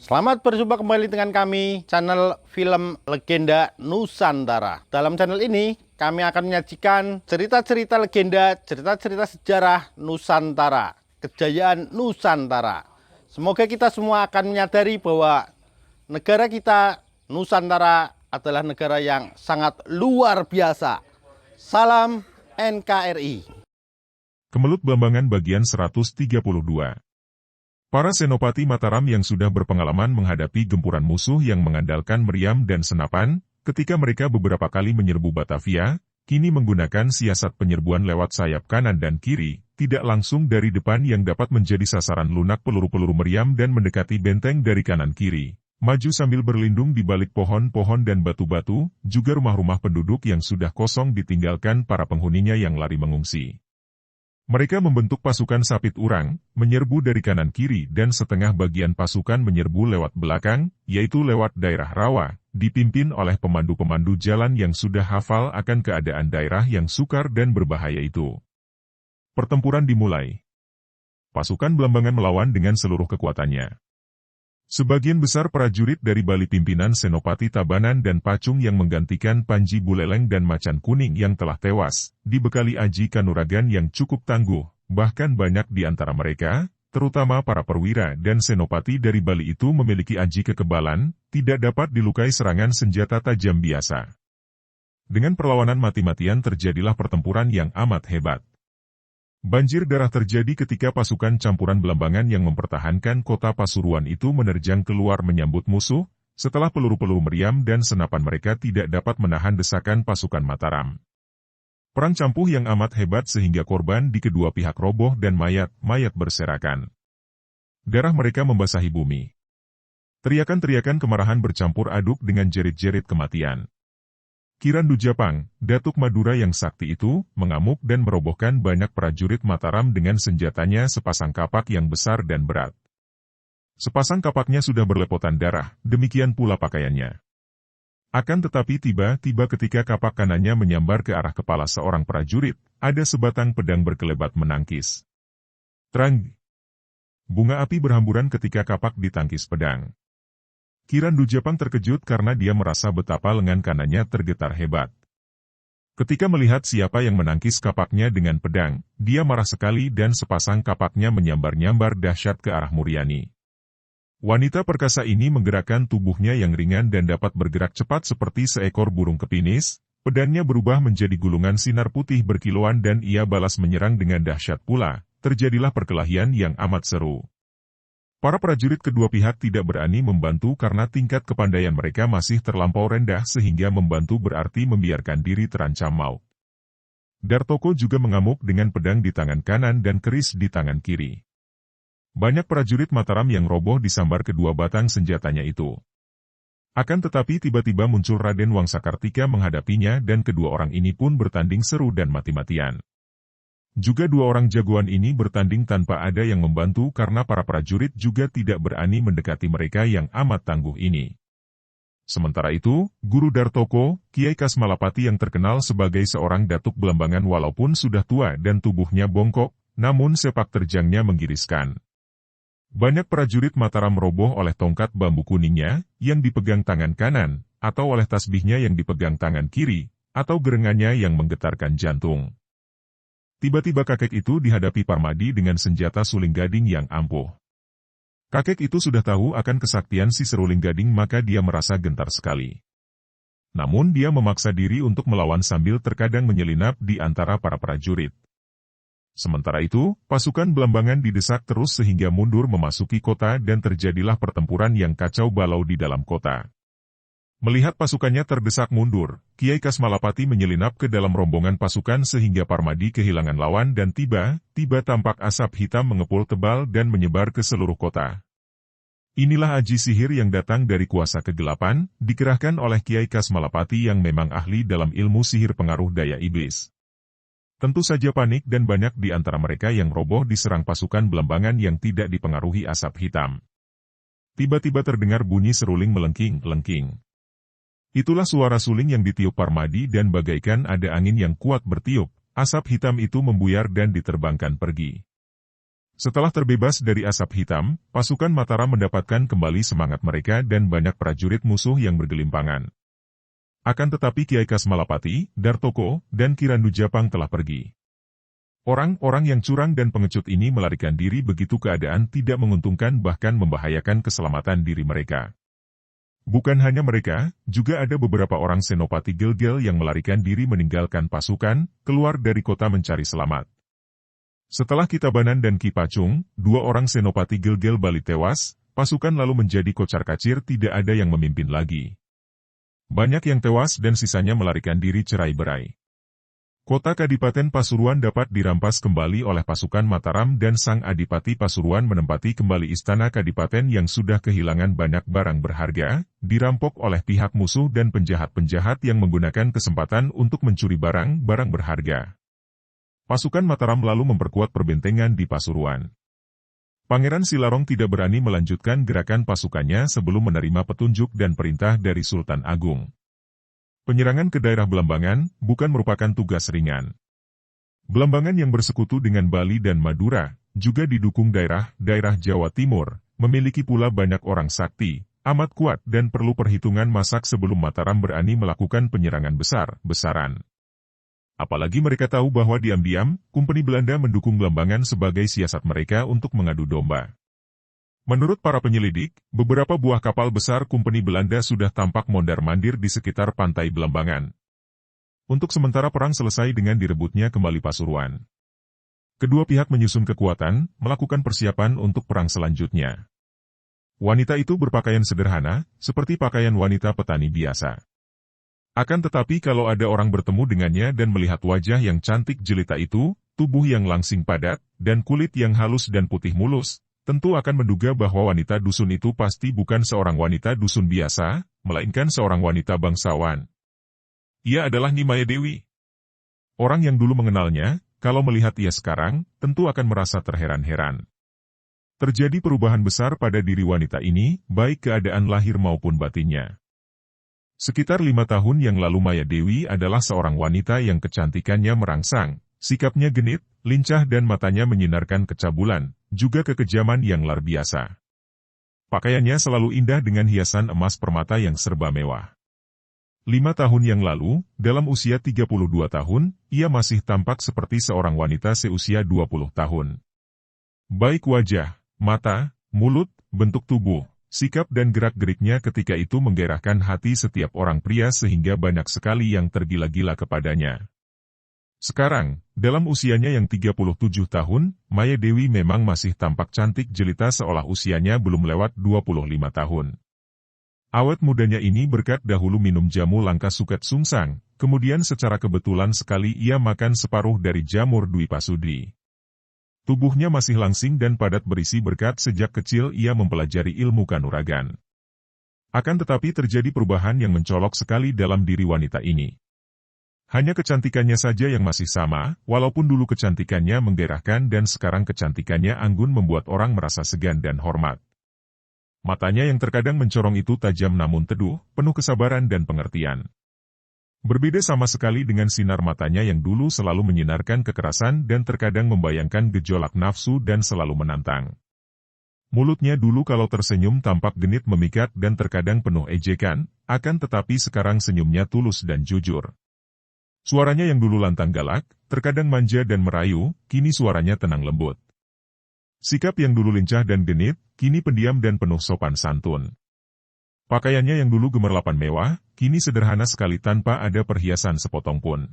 Selamat berjumpa kembali dengan kami, channel Film Legenda Nusantara. Dalam channel ini, kami akan menyajikan cerita-cerita legenda, cerita-cerita sejarah Nusantara, kejayaan Nusantara. Semoga kita semua akan menyadari bahwa negara kita, Nusantara, adalah negara yang sangat luar biasa. Salam NKRI. Kemelut Blambangan bagian 132. Para senopati Mataram yang sudah berpengalaman menghadapi gempuran musuh yang mengandalkan meriam dan senapan, ketika mereka beberapa kali menyerbu Batavia, kini menggunakan siasat penyerbuan lewat sayap kanan dan kiri, tidak langsung dari depan yang dapat menjadi sasaran lunak peluru-peluru meriam dan mendekati benteng dari kanan kiri. Maju sambil berlindung di balik pohon-pohon dan batu-batu, juga rumah-rumah penduduk yang sudah kosong ditinggalkan para penghuninya yang lari mengungsi. Mereka membentuk pasukan sapit urang, menyerbu dari kanan-kiri dan setengah bagian pasukan menyerbu lewat belakang, yaitu lewat daerah rawa, dipimpin oleh pemandu-pemandu jalan yang sudah hafal akan keadaan daerah yang sukar dan berbahaya itu. Pertempuran dimulai. Pasukan Blambangan melawan dengan seluruh kekuatannya. Sebagian besar prajurit dari bali pimpinan Senopati Tabanan dan Pacung yang menggantikan Panji Buleleng dan Macan Kuning yang telah tewas, dibekali aji kanuragan yang cukup tangguh, bahkan banyak di antara mereka, terutama para perwira dan senopati dari Bali itu memiliki aji kekebalan, tidak dapat dilukai serangan senjata tajam biasa. Dengan perlawanan mati-matian terjadilah pertempuran yang amat hebat. Banjir darah terjadi ketika pasukan campuran Blambangan yang mempertahankan kota Pasuruan itu menerjang keluar menyambut musuh, setelah peluru-peluru meriam dan senapan mereka tidak dapat menahan desakan pasukan Mataram. Perang campuh yang amat hebat sehingga korban di kedua pihak roboh dan mayat-mayat berserakan. Darah mereka membasahi bumi. Teriakan-teriakan kemarahan bercampur aduk dengan jerit-jerit kematian. Kirandu Japang, Datuk Madura yang sakti itu, mengamuk dan merobohkan banyak prajurit Mataram dengan senjatanya sepasang kapak yang besar dan berat. Sepasang kapaknya sudah berlepotan darah, demikian pula pakaiannya. Akan tetapi tiba-tiba ketika kapak kanannya menyambar ke arah kepala seorang prajurit, ada sebatang pedang berkelebat menangkis. Terang! Bunga api berhamburan ketika kapak ditangkis pedang. Kirandu Japang terkejut karena dia merasa betapa lengan kanannya tergetar hebat. Ketika melihat siapa yang menangkis kapaknya dengan pedang, dia marah sekali dan sepasang kapaknya menyambar-nyambar dahsyat ke arah Muryani. Wanita perkasa ini menggerakkan tubuhnya yang ringan dan dapat bergerak cepat seperti seekor burung kepinis, pedangnya berubah menjadi gulungan sinar putih berkilauan dan ia balas menyerang dengan dahsyat pula, terjadilah perkelahian yang amat seru. Para prajurit kedua pihak tidak berani membantu karena tingkat kepandaian mereka masih terlampau rendah sehingga membantu berarti membiarkan diri terancam maut. Dartoko juga mengamuk dengan pedang di tangan kanan dan keris di tangan kiri. Banyak prajurit Mataram yang roboh disambar kedua batang senjatanya itu. Akan tetapi tiba-tiba muncul Raden Wangsakartika menghadapinya dan kedua orang ini pun bertanding seru dan mati-matian. Juga dua orang jagoan ini bertanding tanpa ada yang membantu karena para prajurit juga tidak berani mendekati mereka yang amat tangguh ini. Sementara itu, Guru Dartoko, Kiai Kasmalapati yang terkenal sebagai seorang datuk Blambangan walaupun sudah tua dan tubuhnya bongkok, namun sepak terjangnya menggiriskan. Banyak prajurit Mataram roboh oleh tongkat bambu kuningnya, yang dipegang tangan kanan, atau oleh tasbihnya yang dipegang tangan kiri, atau gerengannya yang menggetarkan jantung. Tiba-tiba kakek itu dihadapi Parmadi dengan senjata suling gading yang ampuh. Kakek itu sudah tahu akan kesaktian si seruling gading maka dia merasa gentar sekali. Namun dia memaksa diri untuk melawan sambil terkadang menyelinap di antara para prajurit. Sementara itu, pasukan Blambangan didesak terus sehingga mundur memasuki kota dan terjadilah pertempuran yang kacau balau di dalam kota. Melihat pasukannya terdesak mundur, Kiai Kasmalapati menyelinap ke dalam rombongan pasukan sehingga Parmadi kehilangan lawan dan tiba-tiba tampak asap hitam mengepul tebal dan menyebar ke seluruh kota. Inilah aji sihir yang datang dari kuasa kegelapan, dikerahkan oleh Kiai Kasmalapati yang memang ahli dalam ilmu sihir pengaruh daya iblis. Tentu saja panik dan banyak di antara mereka yang roboh diserang pasukan Blambangan yang tidak dipengaruhi asap hitam. Tiba-tiba terdengar bunyi seruling melengking-lengking. Itulah suara suling yang ditiup Parmadi dan bagaikan ada angin yang kuat bertiup, asap hitam itu membuyar dan diterbangkan pergi. Setelah terbebas dari asap hitam, pasukan Mataram mendapatkan kembali semangat mereka dan banyak prajurit musuh yang bergelimpangan. Akan tetapi Kiai Kasmalapati, Dartoko, dan Kirandu Japang telah pergi. Orang-orang yang curang dan pengecut ini melarikan diri begitu keadaan tidak menguntungkan bahkan membahayakan keselamatan diri mereka. Bukan hanya mereka, juga ada beberapa orang Senopati Gelgel yang melarikan diri meninggalkan pasukan, keluar dari kota mencari selamat. Setelah Kitabanan dan Ki Pacung, 2 orang Senopati Gelgel Bali tewas, pasukan lalu menjadi kocar-kacir, tidak ada yang memimpin lagi. Banyak yang tewas dan sisanya melarikan diri cerai-berai. Kota Kadipaten Pasuruan dapat dirampas kembali oleh pasukan Mataram dan Sang Adipati Pasuruan menempati kembali istana Kadipaten yang sudah kehilangan banyak barang berharga, dirampok oleh pihak musuh dan penjahat-penjahat yang menggunakan kesempatan untuk mencuri barang-barang berharga. Pasukan Mataram lalu memperkuat perbentengan di Pasuruan. Pangeran Silarong tidak berani melanjutkan gerakan pasukannya sebelum menerima petunjuk dan perintah dari Sultan Agung. Penyerangan ke daerah Belambangan bukan merupakan tugas ringan. Belambangan yang bersekutu dengan Bali dan Madura, juga didukung daerah-daerah Jawa Timur, memiliki pula banyak orang sakti, amat kuat dan perlu perhitungan masak sebelum Mataram berani melakukan penyerangan besar-besaran. Apalagi mereka tahu bahwa diam-diam, Kompeni Belanda mendukung Belambangan sebagai siasat mereka untuk mengadu domba. Menurut para penyelidik, beberapa buah kapal besar Kompeni Belanda sudah tampak mondar-mandir di sekitar pantai Belambangan. Untuk sementara perang selesai dengan direbutnya kembali Pasuruan. Kedua pihak menyusun kekuatan, melakukan persiapan untuk perang selanjutnya. Wanita itu berpakaian sederhana, seperti pakaian wanita petani biasa. Akan tetapi kalau ada orang bertemu dengannya dan melihat wajah yang cantik jelita itu, tubuh yang langsing padat, dan kulit yang halus dan putih mulus, tentu akan menduga bahwa wanita dusun itu pasti bukan seorang wanita dusun biasa, melainkan seorang wanita bangsawan. Ia adalah Nimaya Dewi. Orang yang dulu mengenalnya, kalau melihat ia sekarang, tentu akan merasa terheran-heran. Terjadi perubahan besar pada diri wanita ini, baik keadaan lahir maupun batinnya. Sekitar 5 tahun yang lalu Maya Dewi adalah seorang wanita yang kecantikannya merangsang, sikapnya genit, lincah dan matanya menyinarkan kecabulan, juga kekejaman yang luar biasa. Pakaiannya selalu indah dengan hiasan emas permata yang serba mewah. 5 tahun yang lalu, dalam usia 32 tahun, ia masih tampak seperti seorang wanita seusia 20 tahun. Baik wajah, mata, mulut, bentuk tubuh, sikap dan gerak-geriknya ketika itu menggairahkan hati setiap orang pria sehingga banyak sekali yang tergila-gila kepadanya. Sekarang, dalam usianya yang 37 tahun, Maya Dewi memang masih tampak cantik jelita seolah usianya belum lewat 25 tahun. Awet mudanya ini berkat dahulu minum jamu langka suket sungsang, kemudian secara kebetulan sekali ia makan separuh dari jamur Dwi Pasudi. Tubuhnya masih langsing dan padat berisi berkat sejak kecil ia mempelajari ilmu kanuragan. Akan tetapi terjadi perubahan yang mencolok sekali dalam diri wanita ini. Hanya kecantikannya saja yang masih sama, walaupun dulu kecantikannya menggairahkan dan sekarang kecantikannya anggun membuat orang merasa segan dan hormat. Matanya yang terkadang mencorong itu tajam namun teduh, penuh kesabaran dan pengertian. Berbeda sama sekali dengan sinar matanya yang dulu selalu menyinarkan kekerasan dan terkadang membayangkan gejolak nafsu dan selalu menantang. Mulutnya dulu kalau tersenyum tampak genit memikat dan terkadang penuh ejekan, akan tetapi sekarang senyumnya tulus dan jujur. Suaranya yang dulu lantang galak, terkadang manja dan merayu, kini suaranya tenang lembut. Sikap yang dulu lincah dan genit, kini pendiam dan penuh sopan santun. Pakaiannya yang dulu gemerlapan mewah, kini sederhana sekali tanpa ada perhiasan sepotong pun.